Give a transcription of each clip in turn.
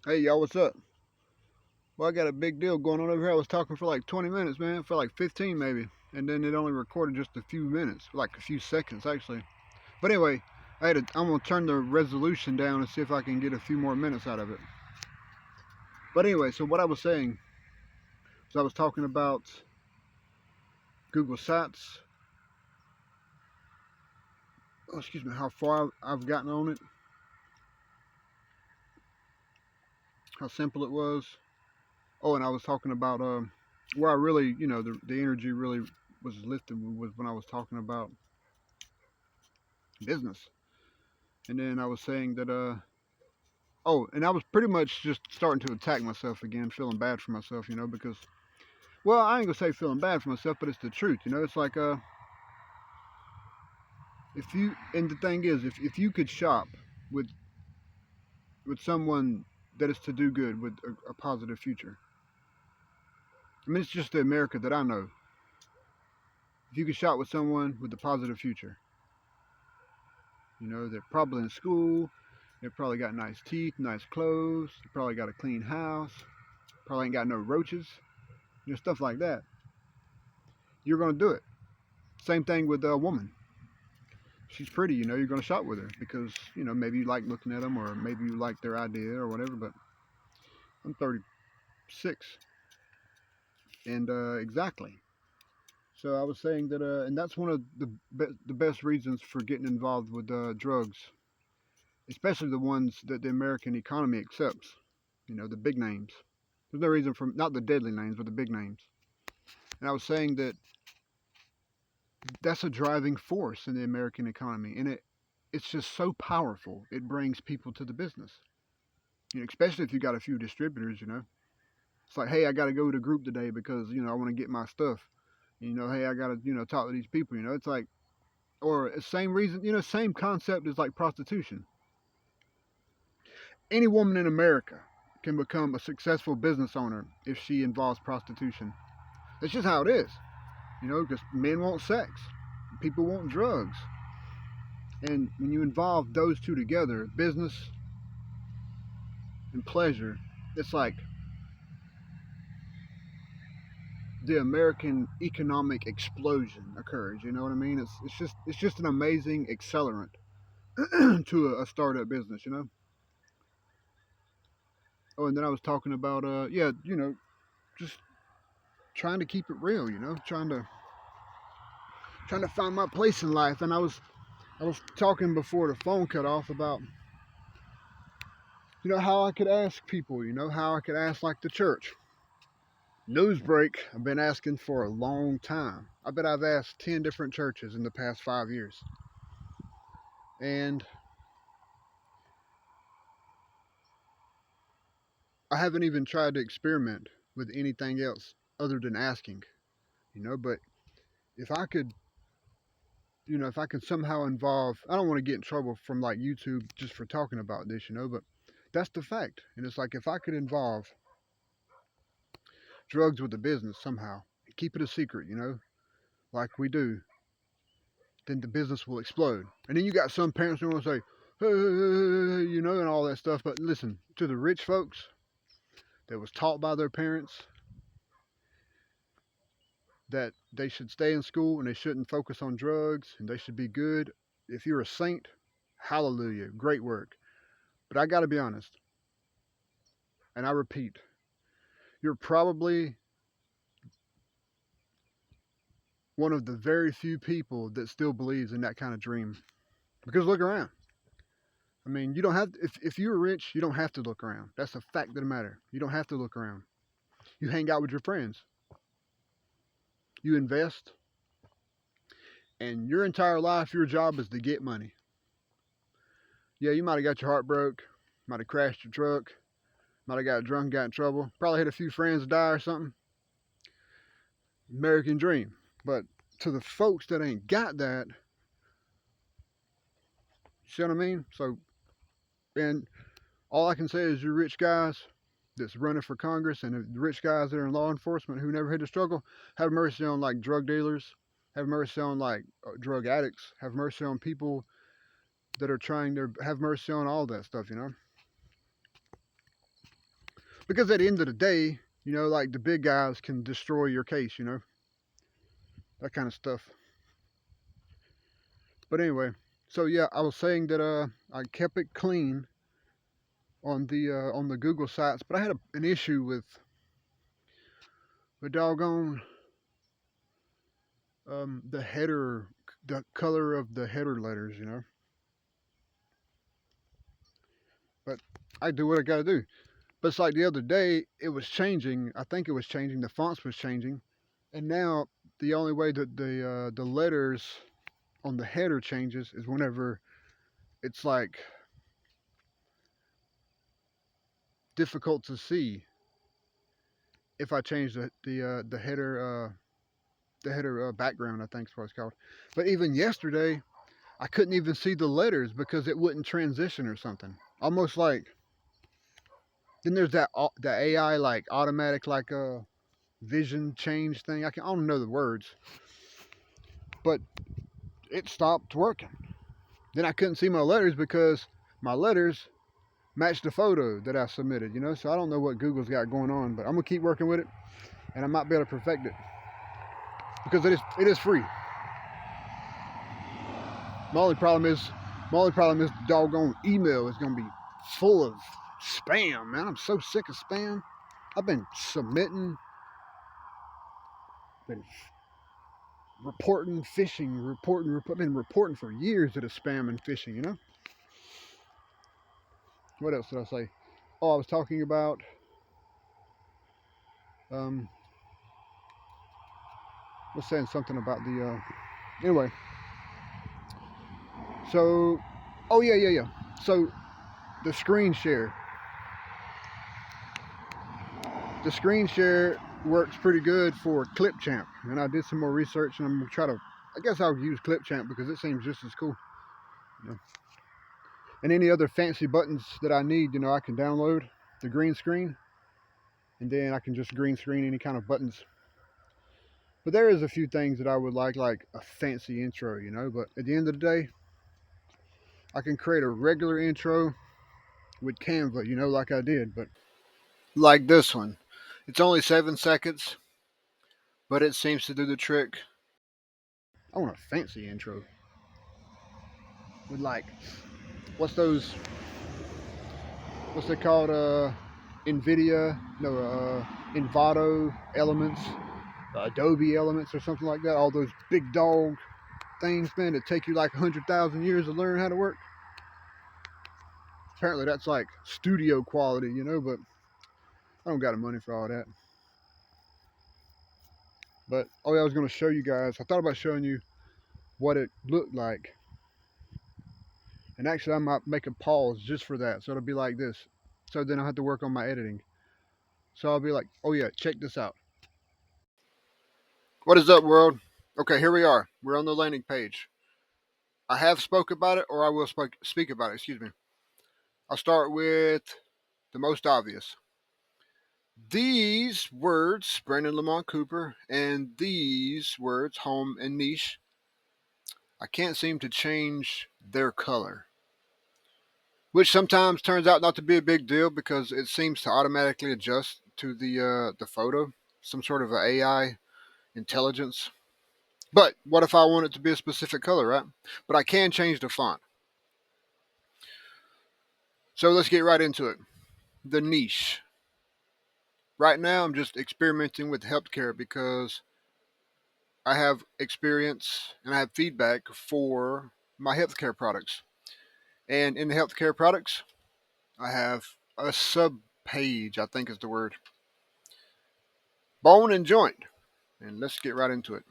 Hey y'all, what's up? Well, I got a big deal going on over here. I was talking for like 20 minutes, man, for like 15 maybe, and then it only recorded just a few minutes, like a few seconds actually. But anyway, I'm gonna turn the resolution down and see if I can get a few more minutes out of it. But anyway, so what I was saying is I was talking about Google Sites. Oh, excuse me, how far I've gotten on it, how simple it was. Oh, and I was talking about where I really, the energy really was lifted was when I was talking about business. And then I was saying that oh, and I was pretty much just starting to attack myself again, feeling bad for myself, because well, I ain't gonna say feeling bad for myself, but it's the truth, It's like if you and the thing is, if you could shop with with someone that is to do good with a positive future. I mean, it's just the America that I know. If you could shop with someone with a positive future, they're probably in school, they've probably got nice teeth, nice clothes, they probably got a clean house, probably ain't got no roaches, stuff like that. You're gonna do it. Same thing with a woman. She's pretty, you're going to shop with her because, maybe you like looking at them or maybe you like their idea or whatever. But I'm 36. And exactly. So I was saying that, and that's one of the best reasons for getting involved with drugs, especially the ones that the American economy accepts, the big names. There's no reason for, not the deadly names, but the big names. And I was saying that that's a driving force in the American economy. And it's just so powerful. It brings people to the business. Especially if you got a few distributors. It's like, hey, I got to go to group today because I want to get my stuff. Hey, I got to talk to these people. It's like, or same reason, same concept as like prostitution. Any woman in America can become a successful business owner if she involves prostitution. That's just how it is. Because men want sex, people want drugs, and when you involve those two together, business and pleasure, it's like the American economic explosion occurs. You know what I mean? It's just an amazing accelerant to a startup business. Oh, and then I was talking about yeah, just trying to keep it real. Trying to find my place in life. And I was talking before the phone cut off about how I could ask people. How I could ask like the church. News break. I've been asking for a long time. I bet I've asked 10 different churches in the past 5 years. And I haven't even tried to experiment with anything else other than asking, but if I could, if I could somehow involve, I don't want to get in trouble from like YouTube just for talking about this, but that's the fact. And it's like if I could involve drugs with the business somehow, keep it a secret, like we do, then the business will explode. And then you got some parents who want to say, hey, and all that stuff. But listen, to the rich folks that was taught by their parents that they should stay in school and they shouldn't focus on drugs and they should be good. If you're a saint, hallelujah, great work. But I got to be honest, and I repeat, you're probably one of the very few people that still believes in that kind of dream. Because look around. I mean, you don't have if you're rich, you don't have to look around. That's a fact of the matter. You don't have to look around. You hang out with your friends. You invest, and your entire life, your job is to get money. Yeah, you might have got your heart broke, might have crashed your truck, might have got drunk, got in trouble. Probably had a few friends die or something. American dream. But to the folks that ain't got that, you see what I mean? So, and all I can say is you rich guys that's running for Congress and the rich guys that are in law enforcement who never had to struggle, have mercy on like drug dealers, have mercy on like drug addicts, have mercy on people that are trying to have mercy on all that stuff. Because at the end of the day, like the big guys can destroy your case, that kind of stuff. But anyway, so yeah, I was saying that I kept it clean on the Google sites, but I had an issue with the doggone the header, the color of the header letters. But I do what I got to do. But it's like the other day, it was changing. I think it was changing. The fonts was changing, and now the only way that the letters on the header changes is whenever it's like difficult to see if I change the header background. I think is what it's called. But even yesterday, I couldn't even see the letters because it wouldn't transition or something. Almost like then there's that the AI like automatic like vision change thing. I don't know the words, but it stopped working. Then I couldn't see my letters because my letters matched the photo that I submitted. So I don't know what Google's got going on, but I'm gonna keep working with it, and I might be able to perfect it because it is free. My only problem is the doggone email is gonna be full of spam, man. I'm so sick of spam. I've been submitting, been reporting phishing, I've been reporting for years that it's spam and phishing. What else did I say? Oh, I was talking about um, I was saying something about the anyway. So, oh yeah. So the screen share, the screen share works pretty good for Clipchamp, and I did some more research, and I'm gonna try to. I guess I'll use Clipchamp because it seems just as cool. You know. And any other fancy buttons that I need, I can download the green screen, and then I can just green screen any kind of buttons. But there is a few things that I would like a fancy intro. But at the end of the day, I can create a regular intro with Canva, like I did, but like this one. It's only 7 seconds, but it seems to do the trick. I want a fancy intro with like, what's those? What's they called? Nvidia? No, Envato elements, Adobe elements, or something like that. All those big dog things, man, that take you like 100,000 years to learn how to work. Apparently, that's like studio quality, but I don't got the money for all that. But oh yeah, I was going to show you guys. I thought about showing you what it looked like. And actually, I might make a pause just for that. So it'll be like this. So then I'll have to work on my editing. So I'll be like, oh yeah, check this out. What is up, world? Okay, here we are. We're on the landing page. I have spoke about it, or I will speak about it. Excuse me. I'll start with the most obvious. These words, Brandon Lamont Cooper, and these words, home and niche, I can't seem to change their color. Which sometimes turns out not to be a big deal because it seems to automatically adjust to the photo, some sort of a AI intelligence. But what if I want it to be a specific color, right? But I can change the font. So let's get right into it. The niche. Right now, I'm just experimenting with healthcare because I have experience and I have feedback for my healthcare products. And in the healthcare products, I have a sub page, I think is the word. Bone and joint. And let's get right into it.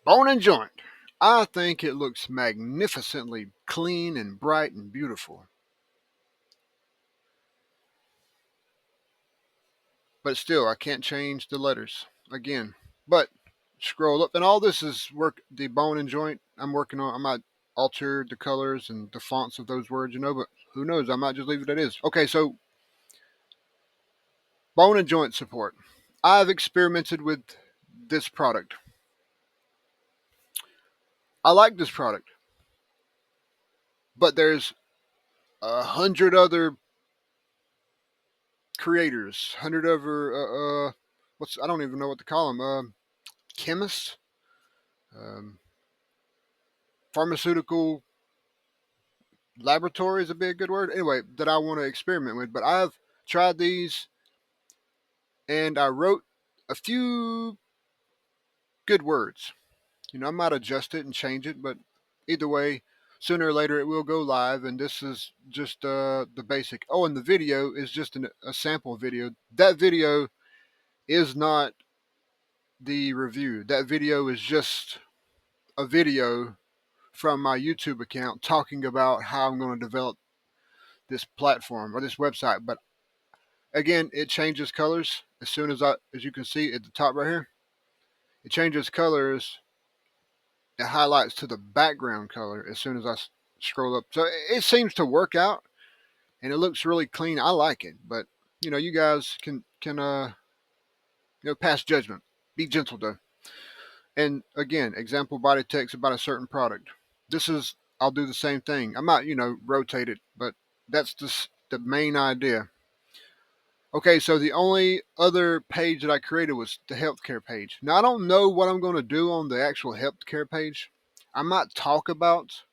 Bone and joint. I think it looks magnificently clean and bright and beautiful. But still, I can't change the letters again. But scroll up, and all this is work. The bone and joint. I'm working on. I might alter the colors and the fonts of those words, but who knows? I might just leave it as is. Okay, so bone and joint support. I've experimented with this product. I like this product, but there's 100 other creators, 100 over I don't even know what to call them. Chemists, um, pharmaceutical laboratories would be a good word. Anyway, that I want to experiment with. But I've tried these, and I wrote a few good words. I might adjust it and change it, but either way, sooner or later it will go live. And this is just the basic. Oh, and the video is just a sample video. That video is not the review. That video is just a video from my YouTube account talking about how I'm going to develop this platform or this website. But again, it changes colors as soon as you can see at the top right here. It changes colors. It highlights to the background color as soon as I scroll up. So it seems to work out, and it looks really clean. I like it, but you guys can pass judgment. Be gentle though. And again, example body text about a certain product. I'll do the same thing. I might rotate it, but that's just the main idea. Okay, so the only other page that I created was the healthcare page. Now I don't know what I'm going to do on the actual healthcare page. I might talk about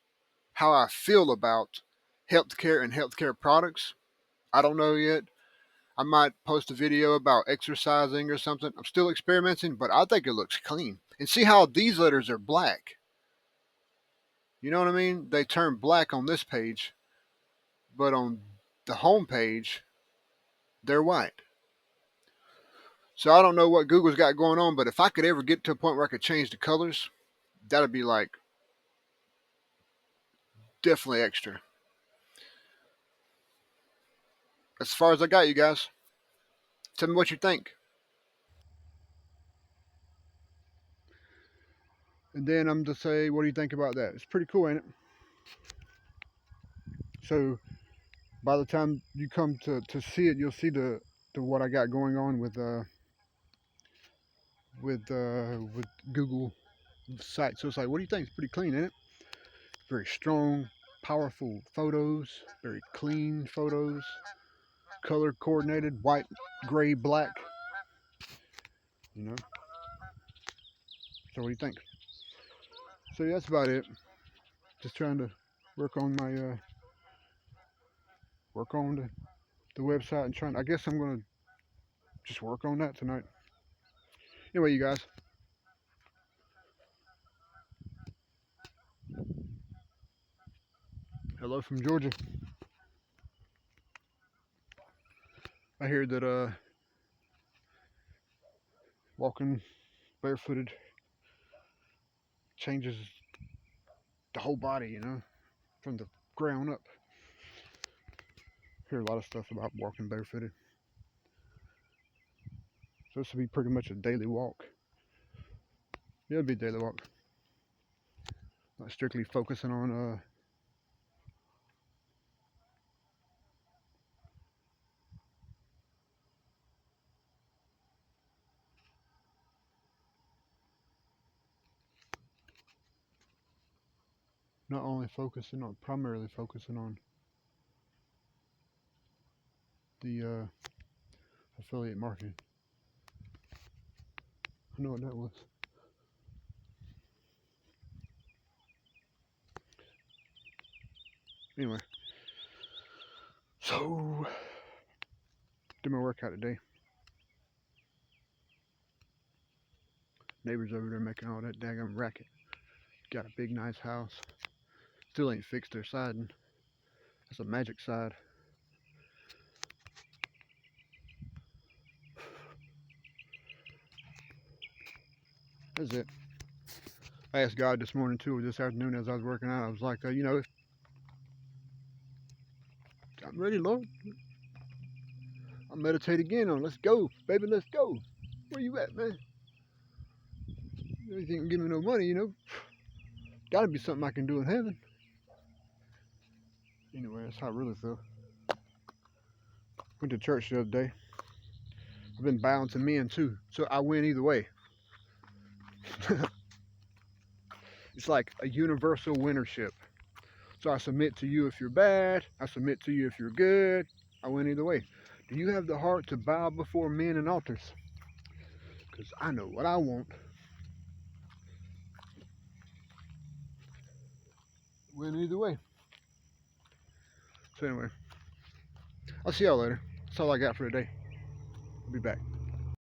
how I feel about healthcare and healthcare products. I don't know yet. I might post a video about exercising or something. I'm still experimenting, but I think it looks clean. And see how these letters are black. You know what I mean? They turn black on this page, but on the home page, they're white. So I don't know what Google's got going on, but if I could ever get to a point where I could change the colors, that'd be like definitely extra. As far as I got, you guys. Tell me what you think. And then I'm to say, what do you think about that? It's pretty cool, ain't it? So by the time you come to see it, you'll see the what I got going on with Google site. So it's like, what do you think? It's pretty clean, ain't it? Very strong, powerful photos, very clean photos, color coordinated, white, gray, black. You know. So what do you think? So yeah, that's about it. Just trying to work on my work on the website and trying. I guess I'm gonna just work on that tonight. Anyway, you guys. Hello from Georgia. I hear that walking barefooted changes the whole body, from the ground up. Hear a lot of stuff about walking barefooted. So this will be pretty much a daily walk. Yeah, it'll be a daily walk. Not strictly focusing on not only focusing on primarily focusing on the affiliate marketing. I know what that was. Anyway, so did my workout today. Neighbors over there making all that daggum racket. Got a big nice house. Still ain't fixed their siding. That's a magic side. That's it. I asked God this morning too, or this afternoon as I was working out. I was like, I'm ready, Lord. I'll meditate again on. Let's go, baby. Let's go. Where you at, man? You ain't give me no money, Gotta be something I can do in heaven. Anyway, that's how I really feel. Went to church the other day. I've been bowing to men too, so I win either way. It's like a universal winnership. So I submit to you if you're bad. I submit to you if you're good. I win either way. Do you have the heart to bow before men and altars? Because I know what I want. Win either way. So anyway, I'll see y'all later. That's all I got for today. I'll be back.